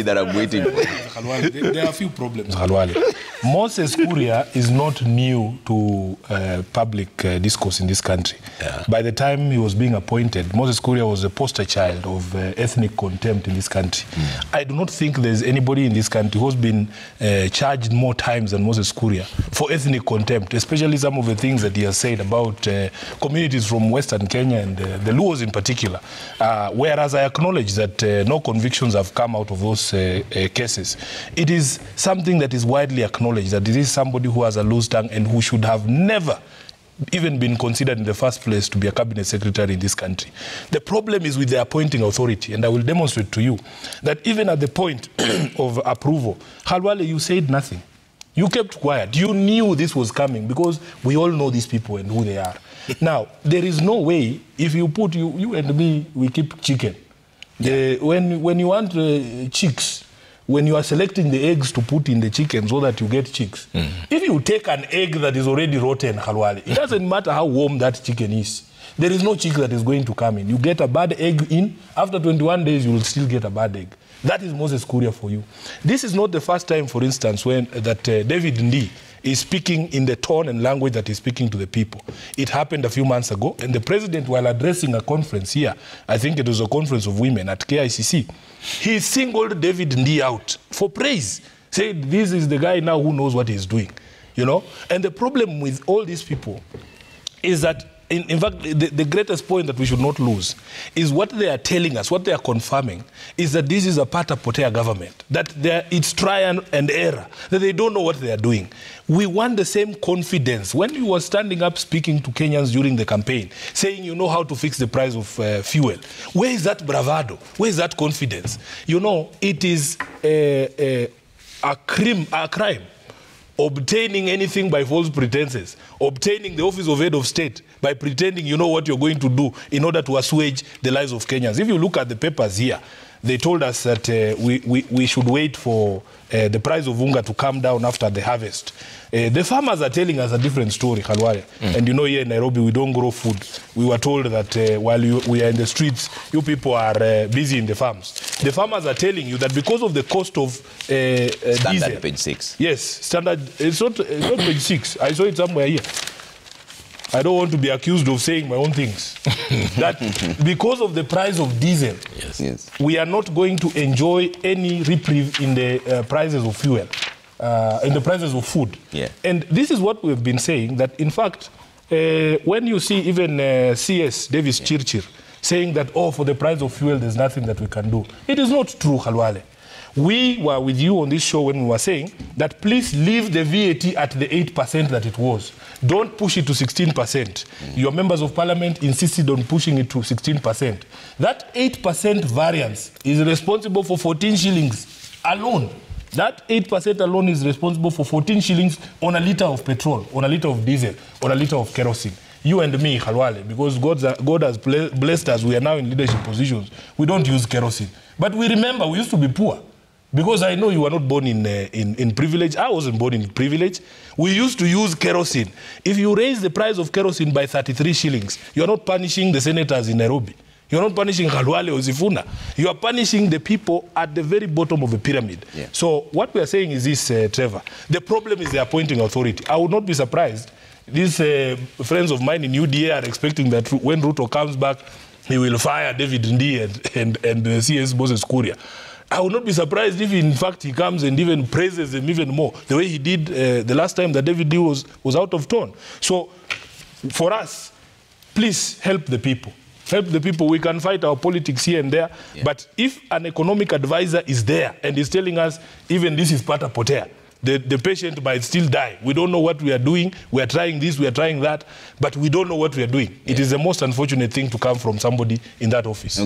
that I'm waiting for. There are a few problems, Moses Kuria is not new to public discourse in this country. Yeah. By the time he was being appointed, Moses Kuria was a poster child of ethnic contempt in this country. I do not think there's anybody in this country who's been charged more times than Moses Kuria for ethnic contempt, especially some of the things that he has said about communities from Western Kenya and the Luos in particular. Whereas I acknowledge that no convictions have come out of those cases. It is something that is widely acknowledged that this is somebody who has a loose tongue and who should have never even been considered in the first place to be a cabinet secretary in this country. The problem is with the appointing authority, and I will demonstrate to you that even at the point of approval, Khalwale, you said nothing. You kept quiet. You knew this was coming because we all know these people and who they are. Now, there is no way, if you put you and me, we keep chicken. Yeah. When you want chicks, when you are selecting the eggs to put in the chicken so that you get chicks, if you take an egg that is already rotten, Khalwale, it doesn't matter how warm that chicken is. There is no chick that is going to come in. You get a bad egg in, after 21 days, you will still get a bad egg. That is Moses Kuria for you. This is not the first time, for instance, when David Ndii is speaking in the tone and language that he's speaking to the people. It happened a few months ago, and the president, while addressing a conference here, I think it was a conference of women at KICC, he singled David Ndii out for praise, said this is the guy now who knows what he's doing, you know? And the problem with all these people is that in fact, the greatest point that we should not lose is what they are telling us, what they are confirming, is that this is a Pata Potea government, that it's trial and error, that they don't know what they are doing. We want the same confidence. When you were standing up speaking to Kenyans during the campaign, saying you know how to fix the price of fuel, where is that bravado? Where is that confidence? You know, it is a crime. Obtaining anything by false pretenses, obtaining the office of head of state by pretending you know what you're going to do in order to assuage the lives of Kenyans. If you look at the papers here, they told us that we should wait for the price of unga to come down after the harvest. The farmers are telling us a different story, Khalwale. And you know, here in Nairobi, we don't grow food. We were told that while we are in the streets, you people are busy in the farms. The farmers are telling you that because of the cost of Standard diesel, page 6. Yes, standard. It's not page 6. I saw it somewhere here. I don't want to be accused of saying my own things. That because of the price of diesel, yes, we are not going to enjoy any reprieve in the prices of fuel, in the prices of food. Yeah. And this is what we've been saying, that in fact, when you see even CS Davis Chirchir saying that, oh, for the price of fuel, there's nothing that we can do. It is not true, Khalwale. We were with you on this show when we were saying that please leave the VAT at the 8% that it was. Don't push it to 16%. Your members of parliament insisted on pushing it to 16%. That 8% variance is responsible for 14 shillings alone. That 8% alone is responsible for 14 shillings on a litre of petrol, on a litre of diesel, on a litre of kerosene. You and me, Khalwale, because God has blessed us, we are now in leadership positions. We don't use kerosene. But we remember we used to be poor. Because I know you were not born in privilege. I wasn't born in privilege. We used to use kerosene. If you raise the price of kerosene by 33 shillings, you're not punishing the senators in Nairobi. You're not punishing Khalwale or Sifuna. You are punishing the people at the very bottom of the pyramid. Yeah. So what we are saying is this, Trevor. The problem is the appointing authority. I would not be surprised. These friends of mine in UDA are expecting that when Ruto comes back, he will fire David Ndii and the CS Moses Kuria. I would not be surprised if, in fact, he comes and even praises them even more, the way he did the last time that David Ndii was out of tone. So, for us, please help the people. Help the people. We can fight our politics here and there, but if an economic advisor is there and is telling us, even this is Pata Potea, the patient might still die. We don't know what we are doing. We are trying this, we are trying that, but we don't know what we are doing. It is the most unfortunate thing to come from somebody in that office. Okay.